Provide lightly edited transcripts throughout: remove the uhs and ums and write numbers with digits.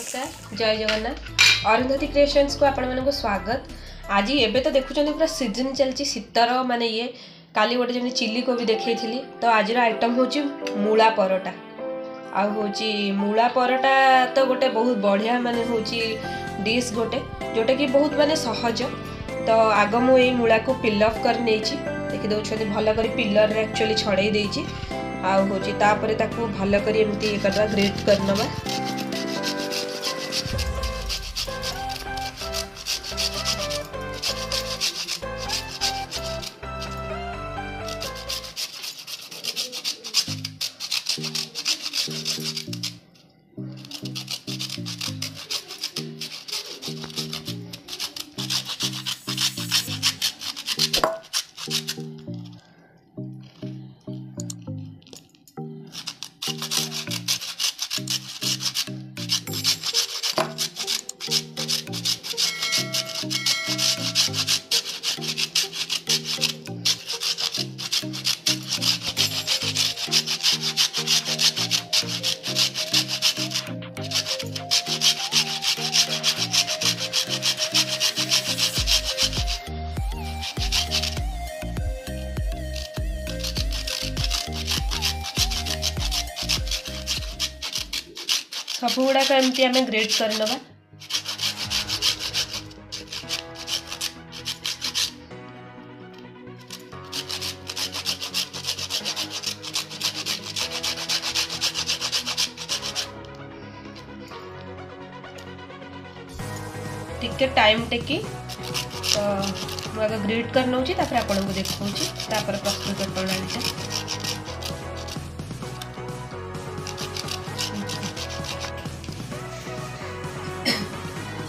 नमस्कार जय जगन्नाथ अरुंधति क्रिएशंस को आपण मानक स्वागत। आज एबे तो देखुं पूरा सीजन चलती शीतर माने ये काली गोटे जमी चिली कोबी देखी थी तो आज आइटम हूँ मूला परोटा आ हूँ मूला परोटा तो गोटे बहुत बढ़िया माने हूँ डिश गोटे जोटा कि बहुत माने सहज। तो आग मुझे मूला को पिल अफ कर देखी दौरान भल कर पिलर एक्चुअली छड़े देती आउ हूँ भल कर एमती ग्रेट कर नवा। सब गुड़ाक एमती आम ग्रेट करनवा। टिके टाइम टेकी तो मुझे ग्रेट कर नौची तापर आपन को देखौची तापर प्रस्तुत प्रणाली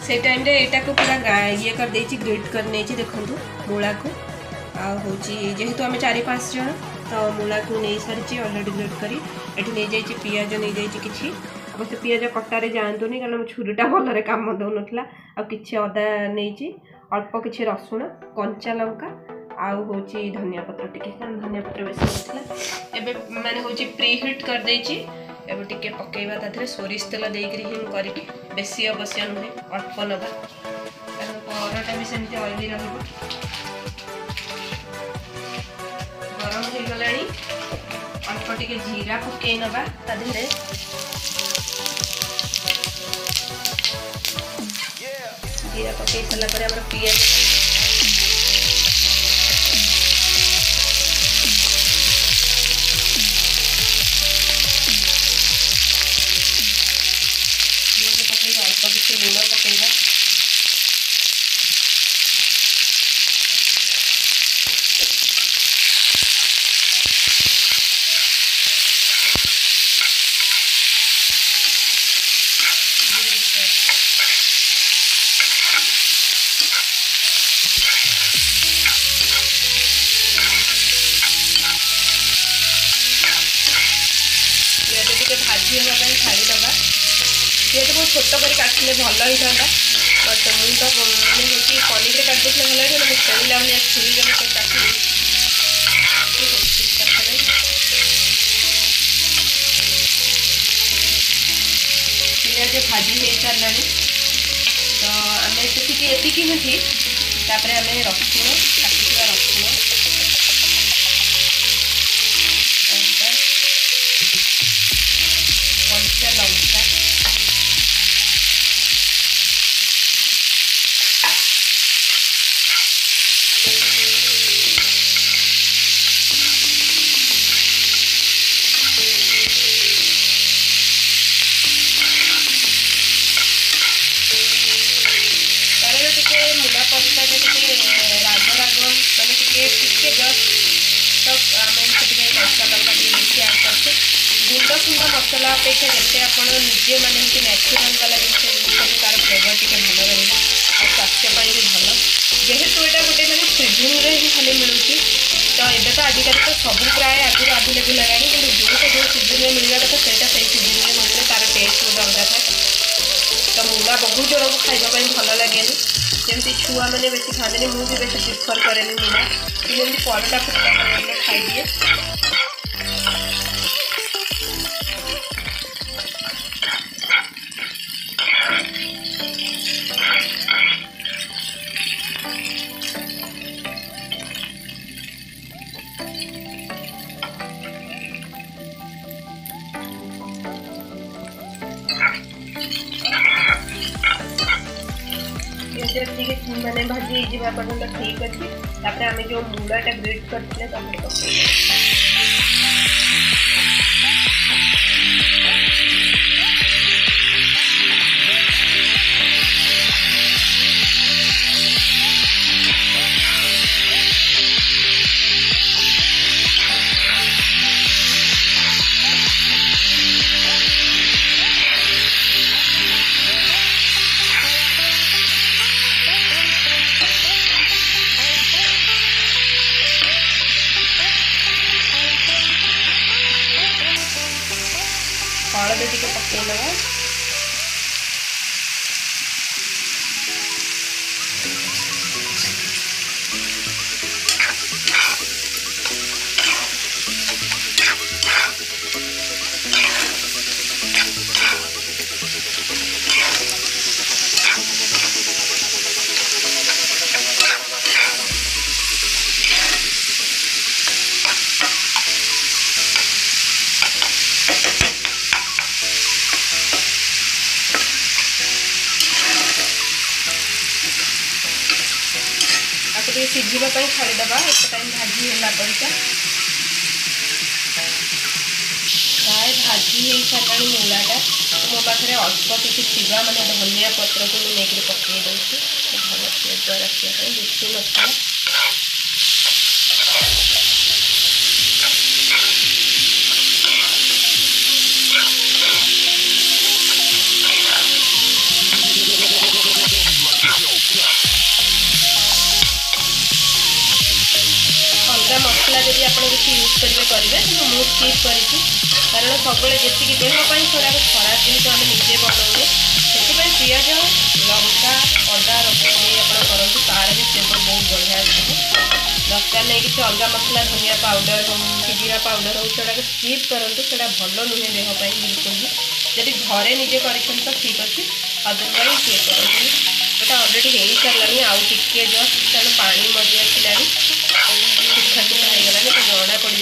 से टाइम रे एटा को पूरा ये कर देची ग्रेट कर नेची देखंतु मूला को आ होची जेहेतु आम 4-5 जन तो मूला को नहीं सारी ऑलरेडी ग्रेट करी एठी नहीं जाइए पियाज नहीं जाइए किसी अवश्य पियाज कटारे जातुनी कारण छुरीटा भल काम दौन आ कि अदा नहीं अल्प किसी रसुण कंचा लंका आउ हूँ धनिया पत्र टिके धनिया पत्र बेस एबे माने हूँ प्री हिट कर देची एबे टिके पकेबा ताथरे सोरिष तेल देकर हिंग करके बेसी अवश्य नुहे अल्प नवा कारण परोटा भी सेमती ऑयली रहिबो। गरम हो गलानी अल्प टिके जीरा पकई नवा ताधरे जीरा पकई सारा पर हमर पियाज लूण पकेगा भाजी होगा छाड़ीदबा ये तो बहुत छोट कर काटले भल होता बट मुझे तो मैंने हूँ पनीर काट देते भल लगे मुझे तेल आने छुरी मत काटी पियाज भाजी हो सारा तो आम ये नुठी तापर आम रसुण काटिवा रसुण कंचा लंका गुंड सुंद मसला अपेक्षा जिते आप निजे माने नेचुरल वाला जिन तार फ्लेवर टी भल रही स्वास्थ्य भी भल जेहेतु यहाँ गोटे मैंने सीजन ही खाली मिलूँ तो ये तो आजिकल तो सब प्राय आगुरी आवेलेबल है कि जोटा जो सीजन में मिलवा कथा से सीजन में मिलने तार टेस्ट गोटे अलग था। तो मूला बहुत जन को खावाई भल लगे जमी छुआ मैंने बेसी खाते मुझे बेसी प्रिफर कैनि मूला जमी परोटा खाइदिए पर्यंत ठीक अच्छे। तापर आम जो मूलाटा ग्रेट करते हलदी टी पकईदे सिझापी छाड़ीदे एक टाइम भाजी है परिका प्राय भाजी हो सारा मूलाटा। तो मो पाखे अल्प किसी थी मैंने धनिया पत्र को लेकर पकई दूसरी भल फ्लेवर रखापी बेसी मसला मसला जब आप किसी यूज करेंगे तो मुझे स्किप करी कारण सब जी देहपाई खराब खराब जेहतु आम निजे बनाऊे से पिज लंका अदा रसुण नहीं आप करूँ तार भी फ्लेवर बहुत बढ़िया दरकार नहीं किसी अलग मसला धनिया पाउडर हो कि जीरा पाउडर हो से स्किप करूँ से भल नुहे देहपाई बिल्कुल भी जब घरे निजे कर तो ठीक अच्छे अदरवाइज ये करूँ गोटा अलरेडी हो सारा आउ टे जस्ट तेणु पा मरी आसला सुखा सुखा हो गला तो जना पड़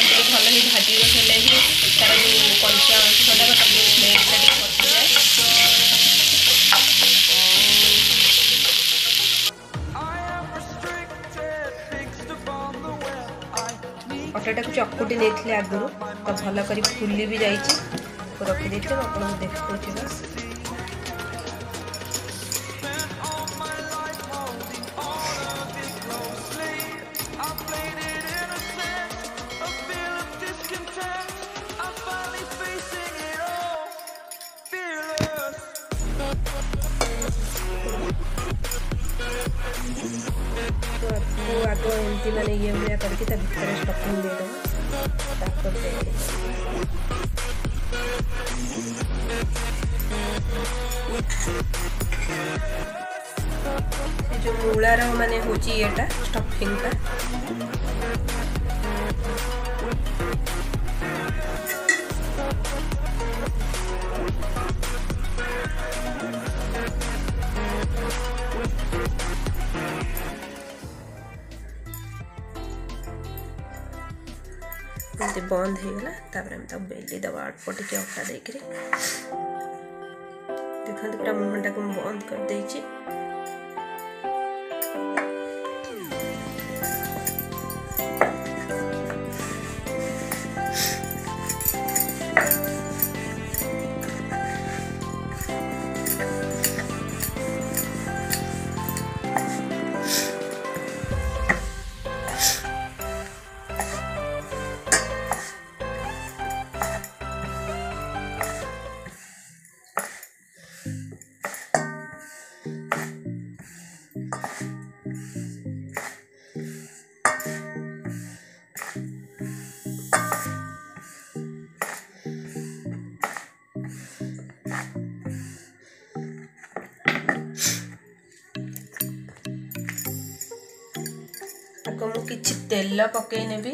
जागला भल ही भाजी गले ही तार जो कंचा अंशटा स्मेलटा अटाटा को चकुटी नहीं आगुरी तो भल कर फुली भी जाइए रखी देते आपको देखा बस आग एमती मैंने ये भाया करके भितर स्टफिंग देदेव जो मूलार माने होची एटा स्टफिंग का बंद हो गला तापर बेली दबा अल्प टे अटा देकर देखते पूरा मुहटा को बंद कर देछि। किछि तेल पकई नेबी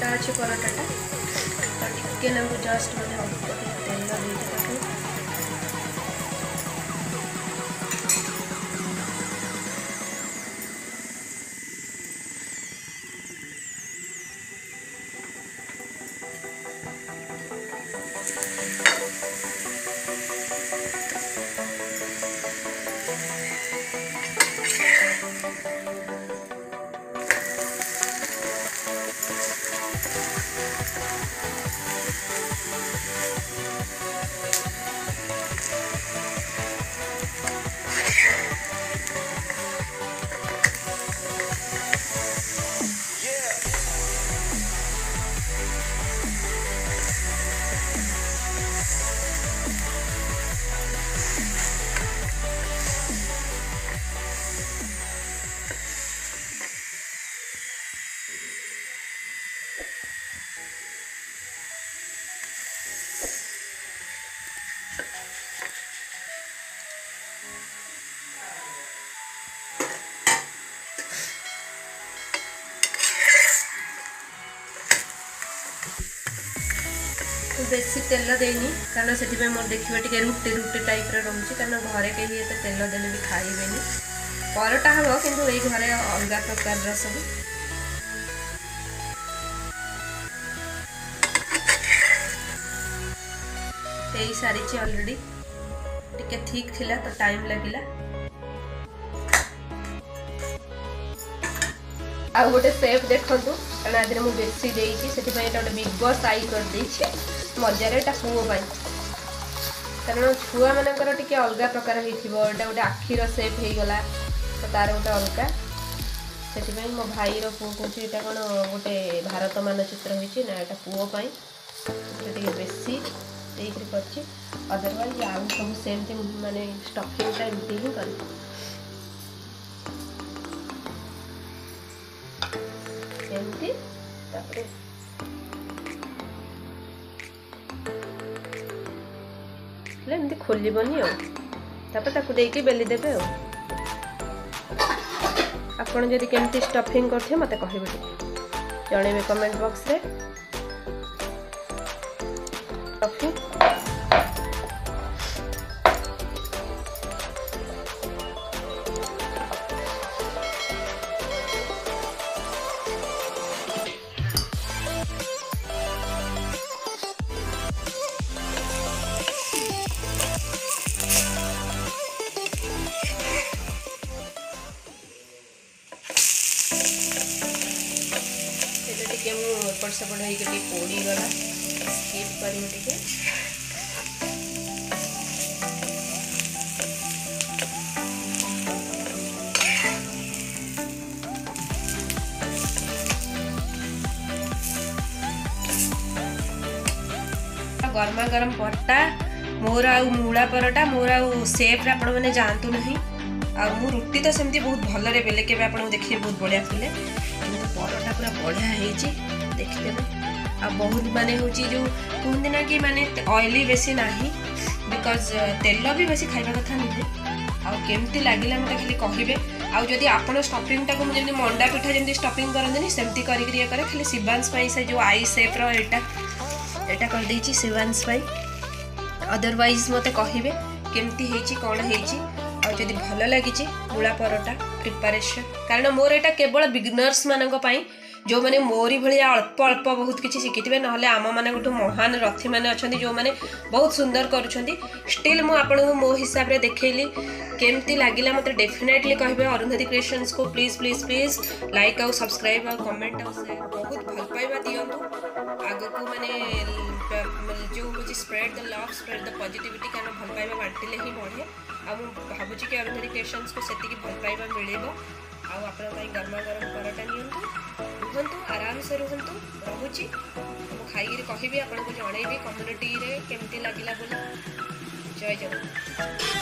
मोटा अच्छे पराठाटा तो टिके नामको जस्ट मैंने अल्प तेल देती बेसी तेल देनी कारण से मोर देखिए टे रुटी रुटी टाइप रोचे कारण घरे कहीं एत तेल देले भी खाइबेनी परोटा हम किंतु ये घरे अलग प्रकार सब सारी ऑलरेडी टिके ठीक थिला तो टाइम लगिला आ गोटे सेप देखु कारण आदि मुझे बेसी देती से गोटे बिग बॉस आई कर देछि मजारे पुओ कारण छुआ मानकर टी अलग प्रकार होता गोटे आखिर सेप हो गला तो तार गोटे अलग से मो भाई पुओ कौन यहाँ कौन गोटे भारत मानचित्र होना यहाँ पुओपाई बेसी कर अदरवाइज आउ सब सेमती माने स्टफिंग एमती ही कर एमती खोलबनी आपर बेली देवे आपड़ जदि केमती स्टफिंग करते मत कहे जनइबे कमेंट बॉक्स रे स्टफिंग एपट सेपट होगी पोड़ीगला स्किप कर गरमा गरम परोटा मोर आ मूला परोटा मोर आ सेप आपण मैंने जानतु नहीं आ मु रुटी तो सेमती बहुत भल बेले के आपको देखिए बहुत बढ़िया फिले परोटा पूरा बढ़िया होती देखिदेवे आ बहुत माने हूँ जो कहते ना कि माने ऑयली बेसी नहीं बिकज तेल भी बेसी खाइबा कथा नुहे आमती लगे मत खाली कहे आदि आप स्टफिंग टाक मुझे मंडा पिठा जमी स्टफिंग करते सेमती करे खाली शिवांश से जो आई सेप रहा करदे शिवांश अदरवाइज मत कहे केमती कौन होती भल लगी मूला परोटा प्रिपरेशन कारण मोर यहाँ केवल बिगिनर्स मानी जो मैंने मोरी भाया अल्प अल्प बहुत किसी शिखी ना आम मान महान रथी मैंने अच्छा जो मैंने बहुत सुंदर करिल मुझे मो हिसाब से देखली केमती लगे मत डेफिनेटली कहे अरुंधति क्रिएशंस को प्लीज प्लीज प्लीज लाइक आउ सब्सक्राइब आउ कमेंट आउ शेयर बहुत भल पाइबा दिंतु आग को मैंने जो हूँ spread the love spread the positivity कारण भल पाइबा बांटिले ही बढ़े भावुँ कि अरुंधति क्रिएशंस को से भल पाइबा मिल आप गरमा गरम परोटा नियंतु रुहतु आराम से रुहतु रोची खाई कहि आपको जनइबी कम्युनिटी रे केमती लगिला बोली जय जगन्नाथ।